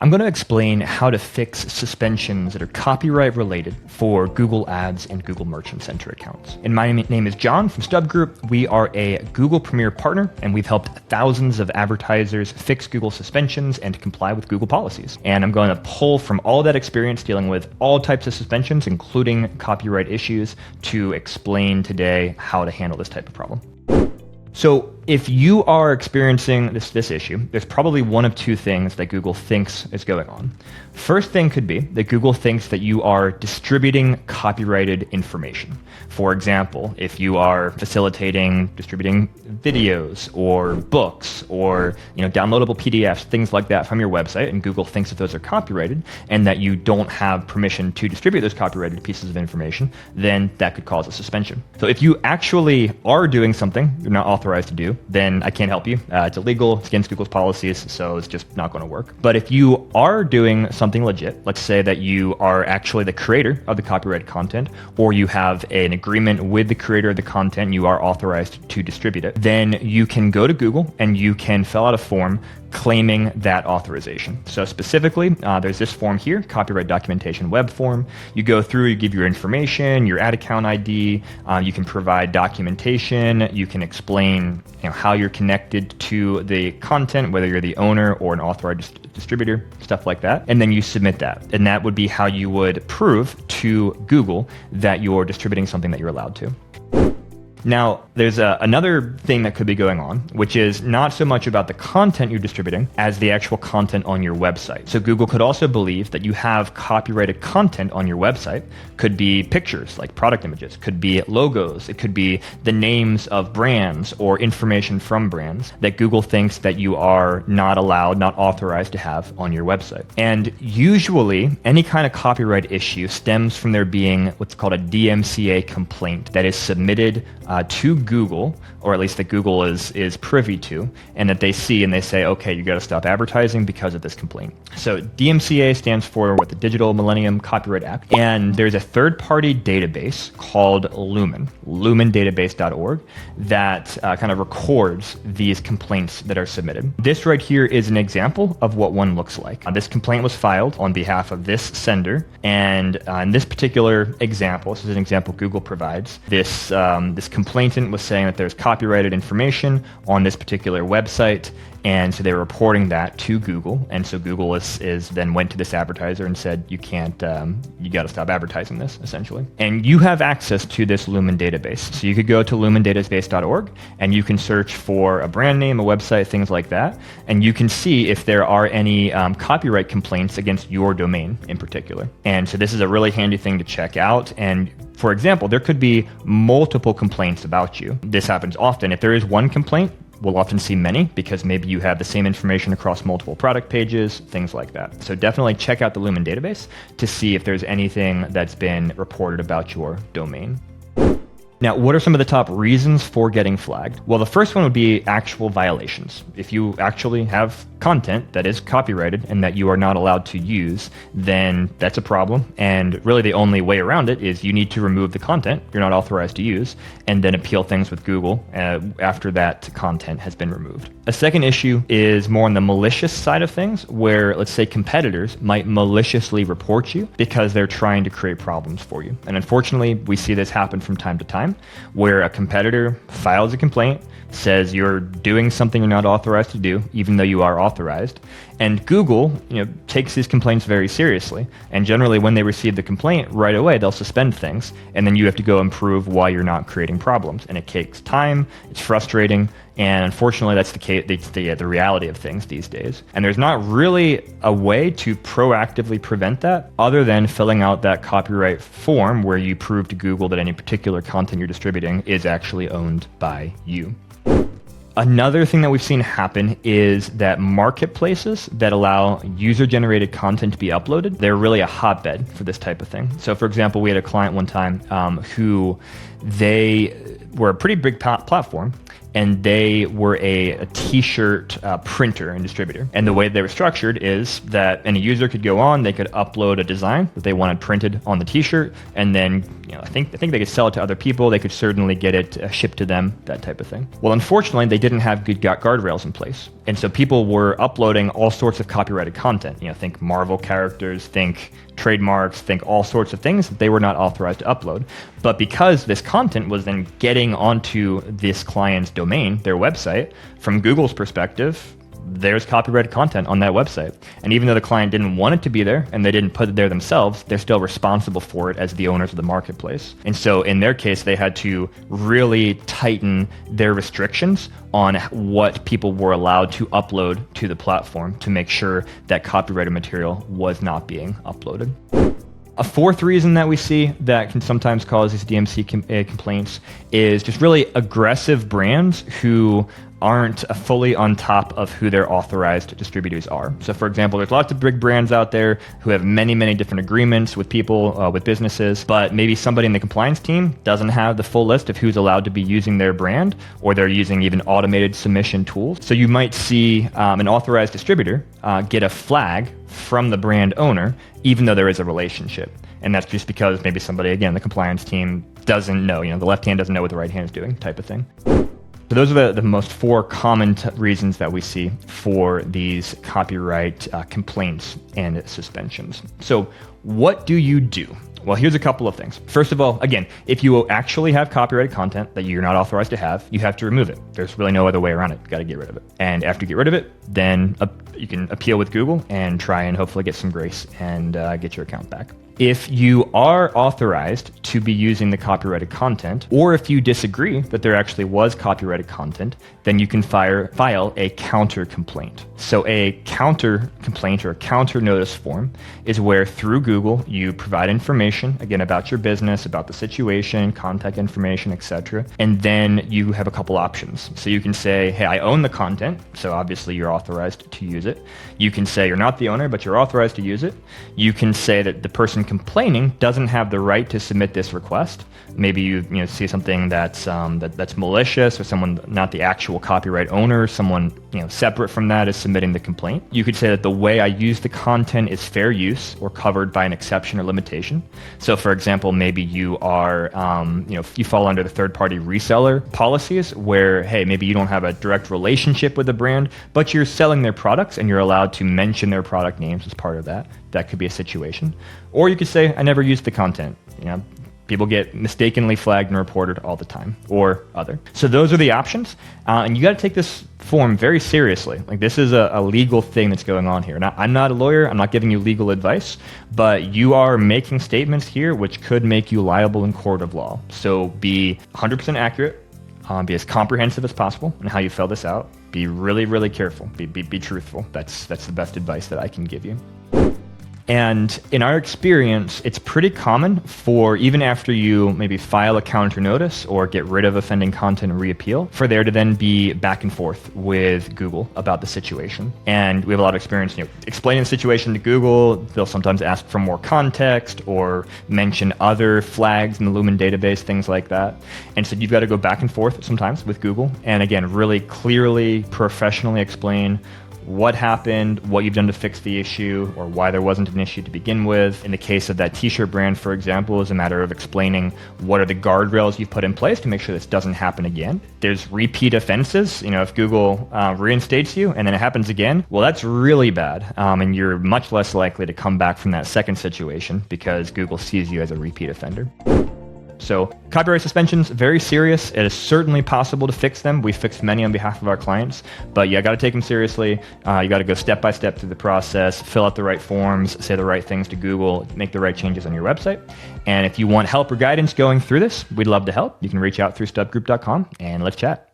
I'm going to explain how to fix suspensions that are copyright related for Google Ads and Google Merchant Center accounts. And my name is John from StubGroup. We are a Google Premier partner, and we've helped thousands of advertisers fix Google suspensions and comply with Google policies. And I'm going to pull from all that experience dealing with all types of suspensions, including copyright issues, to explain today how to handle this type of problem. So if you are experiencing this issue, there's probably one of two things that Google thinks is going on. First thing could be that Google thinks that you are distributing copyrighted information. For example, if you are distributing videos or books or downloadable PDFs, things like that from your website, and Google thinks that those are copyrighted and that you don't have permission to distribute those copyrighted pieces of information, then that could cause a suspension. So if you actually are doing something you're not authorized to do, then I can't help you. It's illegal, it's against Google's policies, so it's just not going to work. But if you are doing something legit, let's say that you are actually the creator of the copyrighted content, or you have an agreement with the creator of the content, you are authorized to distribute it, then you can go to Google and you can fill out a form claiming that authorization. So specifically, there's this form here, copyright documentation web form. You go through, you give your information, your ad account ID, you can provide documentation, you can explain how you're connected to the content, whether you're the owner or an authorized distributor, stuff like that. And then you submit that. And that would be how you would prove to Google that you're distributing something that you're allowed to. Now, there's another thing that could be going on, which is not so much about the content you're distributing as the actual content on your website. So Google could also believe that you have copyrighted content on your website. Could be pictures like product images, could be logos, it could be the names of brands or information from brands that Google thinks that you are not allowed, not authorized to have on your website. And usually, any kind of copyright issue stems from there being what's called a DMCA complaint that is submitted to Google, or at least that Google is privy to, and that they see and they say, okay, you got to stop advertising because of this complaint. So DMCA stands for the Digital Millennium Copyright Act, and there's a third-party database called Lumen, lumendatabase.org, that kind of records these complaints that are submitted. This right here is an example of what one looks like. This complaint was filed on behalf of this sender, and in this particular example, this is an example Google provides, this complainant was saying that there's copyrighted information on this particular website, and so they were reporting that to Google, and so Google is then went to this advertiser and said, you can't, you got to stop advertising this, essentially. And you have access to this Lumen database, so you could go to lumendatabase.org and you can search for a brand name, a website, things like that, and you can see if there are any copyright complaints against your domain in particular. And so this is a really handy thing to check out. And for example, there could be multiple complaints about you. This happens often. If there is one complaint, we'll often see many because maybe you have the same information across multiple product pages, things like that. So definitely check out the Lumen database to see if there's anything that's been reported about your domain. Now, what are some of the top reasons for getting flagged? Well, the first one would be actual violations. If you actually have content that is copyrighted and that you are not allowed to use, then that's a problem. And really the only way around it is you need to remove the content you're not authorized to use and then appeal things with Google after that content has been removed. A second issue is more on the malicious side of things, where let's say competitors might maliciously report you because they're trying to create problems for you. And unfortunately, we see this happen from time to time, where a competitor files a complaint, says you're doing something you're not authorized to do, even though you are authorized. And Google, takes these complaints very seriously. And generally, when they receive the complaint, right away, they'll suspend things. And then you have to go and prove why you're not creating problems. And it takes time, it's frustrating, and unfortunately, that's the case. It's the reality of things these days. And there's not really a way to proactively prevent that other than filling out that copyright form where you prove to Google that any particular content you're distributing is actually owned by you. Another thing that we've seen happen is that marketplaces that allow user-generated content to be uploaded, they're really a hotbed for this type of thing. So for example, we had a client one time who they were a pretty big platform, and they were a t-shirt printer and distributor. And the way they were structured is that any user could go on, they could upload a design that they wanted printed on the t-shirt, and then I think they could sell it to other people. They could certainly get it shipped to them, that type of thing. Well, unfortunately, they didn't have good guardrails in place. And so people were uploading all sorts of copyrighted content. Think Marvel characters, think trademarks, think all sorts of things that they were not authorized to upload. But because this content was then getting onto this client's domain, their website, from Google's perspective, there's copyrighted content on that website. And even though the client didn't want it to be there and they didn't put it there themselves, they're still responsible for it as the owners of the marketplace. And so in their case, they had to really tighten their restrictions on what people were allowed to upload to the platform to make sure that copyrighted material was not being uploaded. A fourth reason that we see that can sometimes cause these DMCA complaints is just really aggressive brands who aren't fully on top of who their authorized distributors are. So for example, there's lots of big brands out there who have many, many different agreements with people, with businesses, but maybe somebody in the compliance team doesn't have the full list of who's allowed to be using their brand, or they're using even automated submission tools. So you might see an authorized distributor get a flag from the brand owner, even though there is a relationship. And that's just because maybe somebody, again, the compliance team doesn't know, the left hand doesn't know what the right hand is doing, type of thing. So those are the most four common reasons that we see for these copyright complaints and suspensions. So what do you do? Well, here's a couple of things. First of all, again, if you actually have copyrighted content that you're not authorized to have, you have to remove it. There's really no other way around it. You got to get rid of it. And after you get rid of it, then you can appeal with Google and try and hopefully get some grace and get your account back. If you are authorized to be using the copyrighted content, or if you disagree that there actually was copyrighted content, then you can file a counter complaint. So a counter complaint or a counter notice form is where through Google you provide information, again, about your business, about the situation, contact information, etc. And then you have a couple options. So you can say, hey, I own the content, so obviously you're authorized to use it. You can say you're not the owner, but you're authorized to use it. You can say that the person complaining doesn't have the right to submit this request. Maybe you see something that's malicious, or someone not the actual copyright owner, someone separate from that is submitting the complaint. You could say that the way I use the content is fair use or covered by an exception or limitation. So for example, maybe you are you fall under the third-party reseller policies where, hey, maybe you don't have a direct relationship with the brand, but you're selling their products and you're allowed to mention their product names as part of that. That could be a situation. Or you could say, I never used the content. People get mistakenly flagged and reported all the time, or other. So those are the options. And you got to take this form very seriously. Like, this is a legal thing that's going on here. Now, I'm not a lawyer. I'm not giving you legal advice, but you are making statements here which could make you liable in court of law. So be 100% accurate. Be as comprehensive as possible in how you fill this out. Be really, really careful. Be truthful. That's the best advice that I can give you. And in our experience, it's pretty common for, even after you maybe file a counter notice or get rid of offending content and reappeal, for there to then be back and forth with Google about the situation. And we have a lot of experience, explaining the situation to Google. They'll sometimes ask for more context or mention other flags in the Lumen database, things like that. And so you've got to go back and forth sometimes with Google. And again, really clearly, professionally explain what happened, what you've done to fix the issue, or why there wasn't an issue to begin with. In the case of that t-shirt brand, for example, is a matter of explaining what are the guardrails you've put in place to make sure this doesn't happen again. There's repeat offenses. If Google reinstates you and then it happens again, well, that's really bad. And you're much less likely to come back from that second situation because Google sees you as a repeat offender. So copyright suspensions, very serious. It is certainly possible to fix them. We fixed many on behalf of our clients, but you got to take them seriously. You got to go step by step through the process, fill out the right forms, say the right things to Google, make the right changes on your website. And if you want help or guidance going through this, we'd love to help. You can reach out through StubGroup.com and let's chat.